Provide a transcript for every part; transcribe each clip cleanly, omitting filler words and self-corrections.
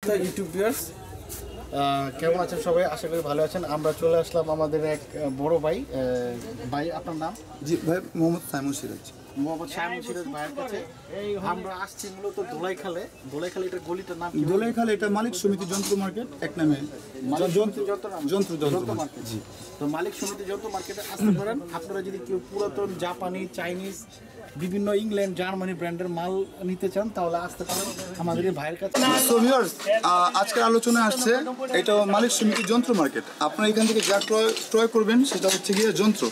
সম্মানিত YouTube viewers, কেমন আছেন সবাই? আশা করি ভালো আছেন। আমরা চলে আসলাম আমাদের এক বড় ভাই। ভাই আপনার নাম? জি ভাই, মোহাম্মদ সাইমুল সিরাজ। মোহাম্মদ সাইমুল সিরাজ ভাইয়ের কাছে আমরা আসছি মূলত দোলাইখালে। এটার গলিটার নাম কি? দোলাইখালে, এটা মালিক সমিতি যন্ত্র মার্কেট, এক নামে যন্ত্র মার্কেট। জি, তো মালিক সমিতি যন্ত্র মার্কেটে আসতে পারেন। আপনারা যদি কেউ পুরাতন জাপানি, চাইনিজ, বিভিন্ন ইংল্যান্ড, জার্মানি ব্র্যান্ডের মাল নিতে চান তাহলে আসতে পারেন আমাদের এই ভাইয়ের কাছে। সো ভিউয়ার্স, আজকের আলোচনা আসছে এটা মালিক সমিতি যন্ত্র মার্কেট। আপনারা এখান থেকে যা ক্রয় করবেন সেটা হচ্ছে গিয়ে যন্ত্র।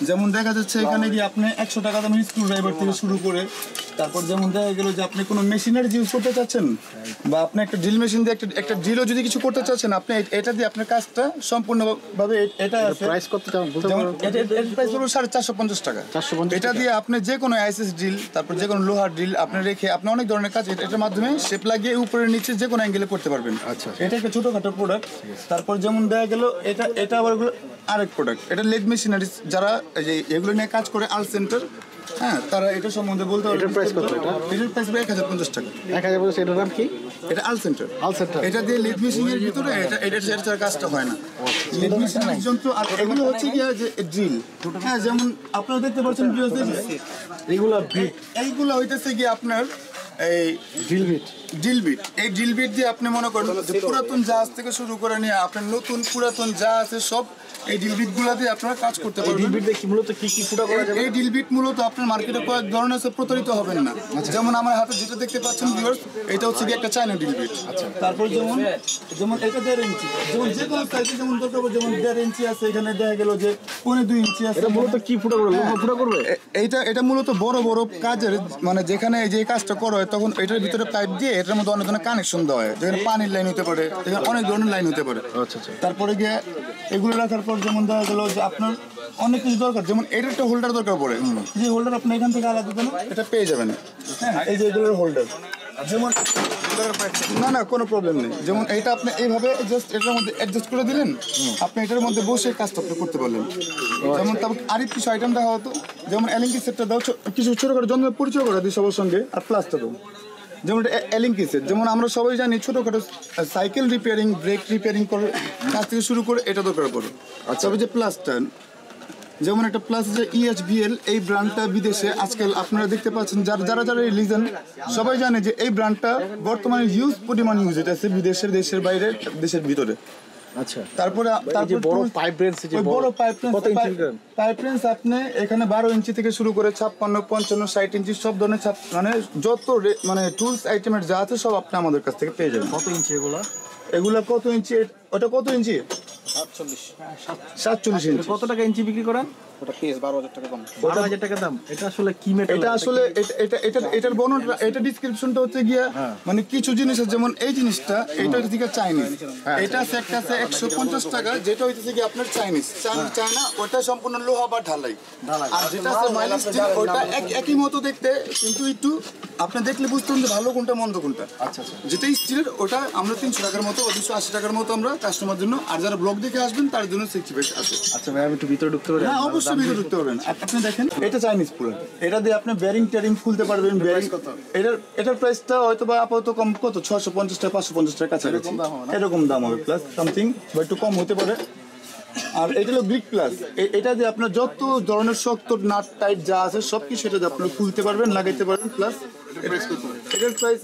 যেমন দেখা যাচ্ছে এখানে গিয়ে আপনি 100 টাকা দামের স্ক্রু ড্রাইভার থেকে শুরু করে, তারপর যেমন দেখা গেল যে আপনি কোনো মেশিনারি ইউজ করতে চাচ্ছেন, বা আপনি একটা ড্রিল মেশিন দিয়ে একটা ড্রিলও যদি কিছু করতে চাচ্ছেন, আপনি এটা দিয়ে আপনার কাজটা সম্পূর্ণভাবে এটা প্রাইস কত টাকা? এটার প্রাইস হলো 450 টাকা। এটা দিয়ে আপনি যে কোনো আইএসএস ড্রিল, তারপর যে কোনো লোহার ড্রিল আপনি রেখে আপনি অনেক ধরনের কাজ এটার মাধ্যমে শেপ লাগিয়ে উপরে নিচে যে কোনো অ্যাঙ্গেলে করতে পারবেন। আচ্ছা, এটা একটা ছোটোখাটো প্রোডাক্ট। তারপর যেমন দেখা গেল এটা আবার আরেক প্রোডাক্ট, এটা লেগ মেশিনারি যারা যে এগুলো নিয়ে কাজ করে আল সেন্টার, হ্যাঁ, তারা এটা সম্বন্ধে বলতে পারবে। এটার প্রাইস কত? এটার প্রাইস 1050 টাকা। 1050। এটার নাম কি? এটা আল সেন্টার। এটা দিয়ে লিড মেশিং এর ভিতরে এটা কাজটা হয় না। লিড মেশিং যন্ত্র। আর এগুলো হচ্ছে কি যে ড্রিল, হ্যাঁ, যেমন আপনারা দেখতে পাচ্ছেন এইগুলো হইতেছে কি আপনার এই ড্রিল বিট। এই ড্রিল বিট দিয়ে আপনি মনে করেন যে পুরাতন জাহাজ থেকে শুরু করে নিয়ে আপনার নতুন পুরাতন যা আছে সব এই ড্রিল বিট গুলা দিয়ে আপনারা কাজ করতে পারবেন। ড্রিল বিট দিয়ে কি মূলত কি ফুটা করা যাবে? এই ড্রিল বিট মূলত আপনার মার্কেটে কয়েক ধরনের আছে, প্রতারিত হবেন না। যেমন আমার হাতে যেটা দেখতে পাচ্ছেন ভিউয়ার্স, এটা হচ্ছে কি একটা চায়না ড্রিল বিট। তারপর যেমন এটা 1.5 ইঞ্চি, যেমন যে কোনো সাইজে যেমন দরকার, যেমন 1.5 ইঞ্চি আছে, এখানে দেখা গেল যে 2.5 ইঞ্চি আছে। এটা মূলত কি ফুটা করবে? ফুটা করবে? এটা মূলত বড় বড় কাজের, মানে যেখানে যে কাজটা করা হয় তখন এটার ভিতরে পাইপ দিয়ে এটার মধ্যে অনেক ধরনের কানেকশন দেওয়া হয়, যেখানে পানির লাইন হতে পারে, যেখানে অনেক ধরনের লাইন হতে পারে। তারপরে গিয়ে এগুলো রাখার পর যেমন দেখা গেল যে আপনার অনেক কিছু দরকার, যেমন এটার একটা হোল্ডার দরকার পড়ে। যে হোল্ডার আপনি এখান থেকে আলাদা দেন, এটা পেয়ে যাবেন। হ্যাঁ, এই যে এগুলোর হোল্ডার, যেমন না কোনো প্রবলেম নেই। যেমন এইটা আপনি এইভাবে জাস্ট এটার মধ্যে অ্যাডজাস্ট করে দিলেন, আপনি এটার মধ্যে বসে কাজটা আপনি করতে পারলেন। যেমন তারপর আরেক কিছু আইটেম দেখা হতো, যেমন এলিঙ্কি সেটটা দাও, কিছু ছোটখাটো জন্য পরিচয় করে দিই সবার সঙ্গে। আর প্লাসটা দাও, যেমন এলিঙ্কি সেট, যেমন আমরা সবাই জানি ছোটোখাটো সাইকেল রিপেয়ারিং, ব্রেক রিপেয়ারিং করে কাজ থেকে শুরু করে এটা দরকার পড়ে। তবে যে প্লাসটা, যেমন একটা প্লাস যে EHBL, এই ব্র্যান্ডটা বিদেশে আজকাল আপনারা দেখতে পাচ্ছেন, যারা লিজেন সবাই জানে যে এই ব্র্যান্ডটা বর্তমানে হিউজ পরিমাণ ইউজ হইতেছে দেশের বাইরে, দেশের ভিতরে। আচ্ছা, তারপর বড় পাইপ রেঞ্জ, বড় পাইপ রেঞ্জ আপনি এখানে 12 ইঞ্চি থেকে শুরু করে 56, 55, 60 ইঞ্চি সব ধরনের মানে যত মানে টুলস আইটেমের যা আছে সব আপনি আমাদের কাছ থেকে পেয়ে যাবেন। কত ইঞ্চি এগুলা কত ইঞ্চি? ওটা কত ইঞ্চি? 47 ইঞ্চি। কত টাকা ইঞ্চি বিক্রি করেন? ওটা পিস 12,000 টাকা দাম। 12,000 টাকা দাম। এটা আসলে কি মেটাল? এটা আসলে এটার বর্ণনা, এটা ডেসক্রিপশনটা হচ্ছে গিয়া মানে কিছু জিনিস, যেমন এই জিনিসটা এটা হচ্ছে কি চাইনিজ। এটা আছে একটা আছে 150 টাকা, যেটা হইতেছে কি আপনার চায়না, ওটা সম্পূর্ণ লোহা বা ঢালাই। আর যেটা আছে মাইলেজ স্টিল, ওটা একই মতো দেখতে, কিন্তু একটু আপনি দেখলে বুঝতেন যে ভালো কোনটা মন্দ কোনটা। আচ্ছা, যেটা স্টিলের ওটা আমরা 300 টাকার মতো, 280 টাকার মতো আমরা কাস্টমার জন্য, আর যারা ব্লগ দেখে আসবেন তার জন্য 65 আছে। আচ্ছা ভাই, আমি একটু ভিতরে ঢুকতে পারি? হ্যাঁ, অবশ্যই ভিতরে ঢুকতে পারবেন। আপনি দেখেন এটা চাইনিজ পুরো, এটা দিয়ে আপনি বেয়ারিং টেয়ারিং খুলতে পারবেন। বেয়ারিং কত? এটার প্রাইসটা হয়তো বা আপাতত কম, কত 650 টাকা, 550 টাকা কাছাকাছি এরকম দাম হবে, প্লাস সামথিং বা একটু কম হতে পারে। আর এটা হলো গ্রিক প্লাস, এটা দিয়ে আপনার যত ধরনের শক্ত নাট টাইট যা আছে সব কিছু এটা দিয়ে আপনি খুলতে পারবেন, লাগাইতে পারবেন। প্লাস এটার প্রাইস,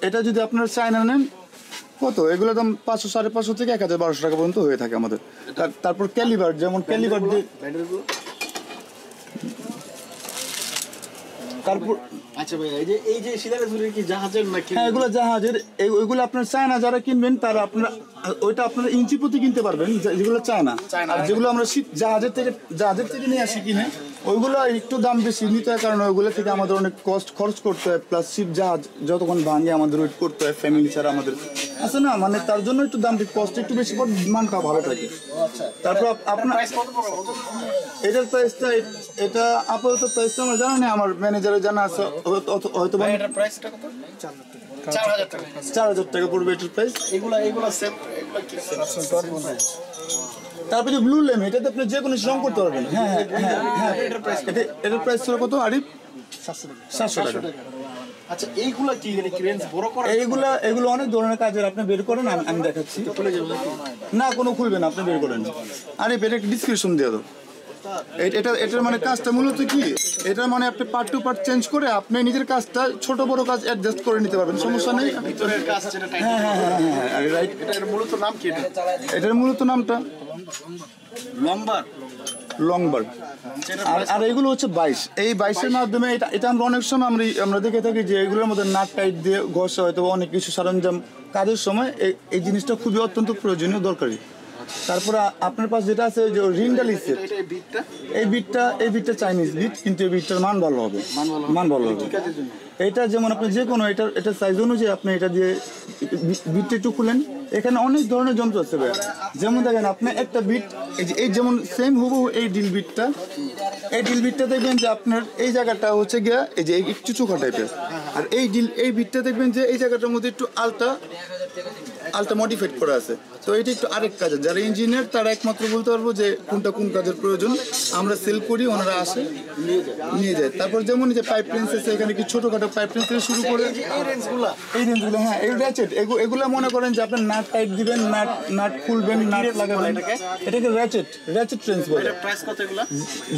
এটা যদি আপনার চায়না নেন কত, এগুলো দাম 500, 550 থেকে 1000-1200 টাকা পর্যন্ত হয়ে থাকে আমাদের। তারপর ক্যালিবার, যেমন ক্যালিবার দিয়ে তারপর আচ্ছা ভাই, এই যে সিলারগুলো কি জাহাজের নাকি? হ্যাঁ, এগুলো জাহাজের। ওইগুলো আপনার চায়না যারা কিনবেন তারা আপনারা ওইটা আপনারা ইঞ্চি প্রতি কিনতে পারবেন, যেগুলো চায়না। আর যেগুলো আমরা জাহাজের থেকে নিয়ে আসি কিনে, ওইগুলো একটু দাম বেশি নিতে হয়, কারণ ওইগুলো থেকে আমাদের অনেক খরচ করতে হয়। প্লাস শিপ জাহাজ যতক্ষণ ভাঙে আমাদের ওয়েট করতে হয়, ফ্যামিলি ছাড়া আমাদের আছে না, মানে তার জন্য একটু দাম কষ্ট একটু বেশি, পর মানটা ভালো থাকে। তারপর আপনার এটার প্রাইসটা, এটা আপাতত প্রাইসটা আমরা জানা নেই, আমার ম্যানেজারের জানা আছে, হয়তো 4,000 টাকা পড়বে এটার প্রাইস। তারপরে ব্লু লেম, এটাতে আপনি যে কোনো রং করতে পারবেন। হ্যাঁ, এটার প্রাইস ছিল কত আরিফ? 700 টাকা। আচ্ছা এইগুলা কি রেঞ্জ বড় করা? এগুলো অনেক ধরনের কাজের, আপনি বের করেন, আমি দেখাচ্ছি। না, কোনো খুলবে না, আপনি বের করেন। আরে বের একটা ডিসক্রিপশন দিয়ে দাও। এটার মানে কাজটা মূলত কি, এটা মানে আপনি পার্ট টু পার্ট চেঞ্জ করে আপনি নিজের কাজটা ছোট বড় কাজ অ্যাডজাস্ট করে নিতে পারবেন, সমস্যা নেই। ভিতরের কাজ যেটা টাইট। হ্যাঁ রাইট। এটার মূলত নাম কি? এটার মূলত নামটা লম্বার। লংবার। আর এগুলো হচ্ছে 22। এই 22-এর মাধ্যমে এটা আমরা অনেক সময় আমরা দেখে থাকি যে এগুলোর মধ্যে নাট টাইট দিয়ে ঘষা হয়তো অনেক কিছু সরঞ্জাম কাজের সময় এই জিনিসটা খুবই অত্যন্ত প্রয়োজনীয়, দরকারি। তারপরে আপনার পাশে যেটা আছে যে রিন্ডালি সেট, এই বিটটা চাইনিজ বিট, কিন্তু এই বিটটার মান ভালো হবে। এটা যেমন আপনি যে কোনো এটা সাইজ অনুযায়ী আপনি এটা দিয়ে বিটটা একটু খুলেন। এখানে অনেক ধরনের যন্ত্র আছে ভাই, যেমন দেখেন আপনি একটা বিট, এই যেমন সেম হুবহু এই ড্রিল বিটটা দেখবেন যে আপনার এই জায়গাটা হচ্ছে গিয়া এই যে একটু চোখা টাইপের, আর এই বিটটা দেখবেন যে এই জায়গাটার মধ্যে একটু আলটা মডিফাইড করা আছে। তো এটা একটু আরেক কাজের, যারা ইঞ্জিনিয়ার তারা একমাত্র বলতে পারবো যে কোনটা কোন কাজের প্রয়োজন। আমরা সেল করি, ওনারা আসে নিয়ে যায়। তারপর যেমন যে পাইপ রেঞ্জ আছে, এখানে কি ছোটখাটো পাইপ রেঞ্জ থেকে শুরু করে এই রেঞ্জগুলো, হ্যাঁ এই র্যাচেট, এগুলো মনে করেন যে আপনার নাট টাইট দিবেন, নাট খুলবেন, নাট লাগাবেন, এটাকে র্যাচেট রেঞ্জ বলে। প্রাইস কত এগুলা?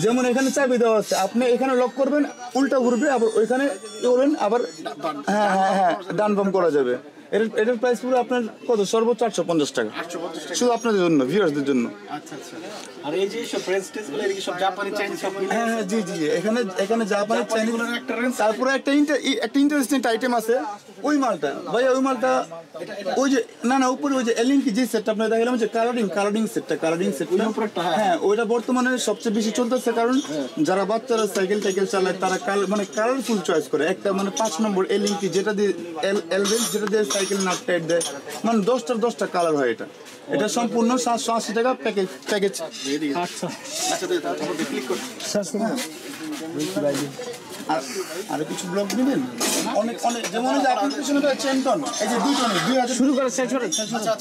যেমন এখানে চাবি দেওয়া আছে, আপনি এখানে লক করবেন, উল্টা ঘুরবে, আবার ওইখানে করবেন, আবার হ্যাঁ ডান বাম করা যাবে। এটার প্রাইস পুরো আপনার কত, সর্বোচ্চ 850 টাকা, শুধু আপনাদের জন্য, ভিউয়ার্সদের জন্য। আচ্ছা। আর এই যে সব রেঞ্জ টেস্টগুলো এদিকে সব জাপানি চাইনিজ সব মিলে? হ্যাঁ জি এখানে জাপানি চাইনিজ একটা রেঞ্জ। তারপরে একটা ইন্টারেস্টিং আইটেম আছে, ওই মালটা ভাইয়া, ওই যে না উপরে ওই যে এলিঙ্কি যে সেটটা আপনার দেখালাম, যে কালারিং সেটটা, হ্যাঁ ওইটা বর্তমানে সবচেয়ে বেশি চলতেছে। কারণ যারা বাচ্চারা সাইকেল চালায় তারা মানে কালারফুল চয়েস করে। একটা মানে 5 নম্বর এলিঙ্কি, যেটা দিয়ে যেটা দিয়ে সাইকেল নাট টাইট দেয়, মানে 10টা কালার হয়। এটা সম্পূর্ণ 780 টাকা প্যাকেজ। আচ্ছা ক্লিক করুন। আর কিছু ব্লক দিবেন, অনেক যেমন যে আপনার পিছনে চেন টন, এই যে 2 টনের 2000 শুরু করে শেষ করে। আচ্ছা